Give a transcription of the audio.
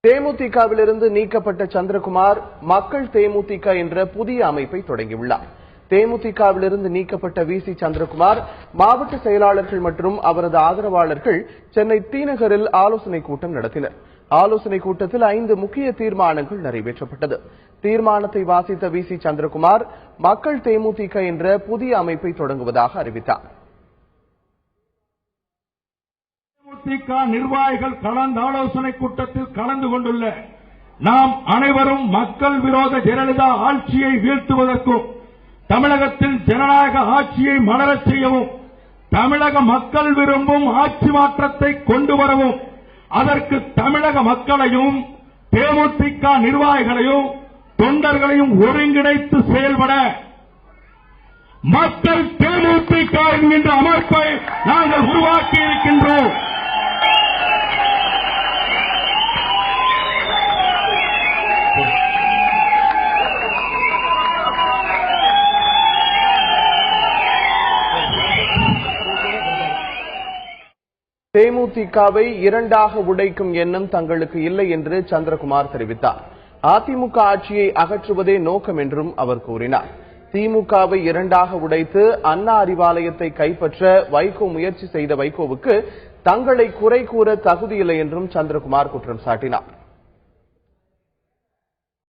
தேமுதிகவிலிருந்து நீக்கப்பட்ட சந்திரகுமார் மக்கள் தேமுதிக என்ற புதிய அமைப்பை தொடங்கியுள்ளார். தேமுதிகவிலிருந்து நீக்கப்பட்ட வி.சி. சந்திரகுமார் மாவட்ட செயலாளர்கள் மற்றும் அவரது ஆதரவாளர்கள் சென்னை தி.நகரில் ஆலோசனைக் கூட்டம் நடத்தினர். ஆலோசனைக் கூட்டத்தில் 5 முக்கிய தீர்மானங்கள் நிறைவேற்றப்பட்டது. தீர்மானத்தை வாசித்த வி.சி. சந்திரகுமார் மக்கள் தேமுதிக என்ற புதிய அமைப்பை தொடங்குவதாக அறிவித்தார். தேமுதிக நிர்வாகிகள் கலந்து ஆலோசனை கூட்டத்தில் கலந்து கொண்டுள்ள நாம் அனைவரும் மக்கள் விரோத ஜெயலலிதா ஆட்சியை வீழ்த்துவதற்கும் தமிழகத்தில் ஜனநாயக ஆட்சியை மலரச் செய்யவும் தமிழக மக்கள் விரும்பும் ஆட்சி மாற்றத்தை கொண்டு வரவும் அதற்கு தமிழக மக்களையும் தேமுதிக நிர்வாகிகளையும் தொண்டர்களையும் ஒருங்கிணைத்து செயல்பட மக்கள் தேமுதிக என்கின்ற அமைப்பை நாங்கள் உருவாக்கி இருக்கின்றோம். தேமுதிகவை இரண்டாக உடைக்கும் எண்ணம் தங்களுக்கு இல்லை என்று சந்திரகுமார் தெரிவித்தார். அதிமுக ஆட்சியை அகற்றுவதே நோக்கம் என்றும் அவர் கூறினார். திமுகவை இரண்டாக உடைத்து அண்ணா அறிவாலயத்தை கைப்பற்ற வைகோ முயற்சி செய்த வைகோவுக்கு தங்களை குறை கூற தகுதியில்லை என்றும் சந்திரகுமார் குற்றம் சாட்டினார்.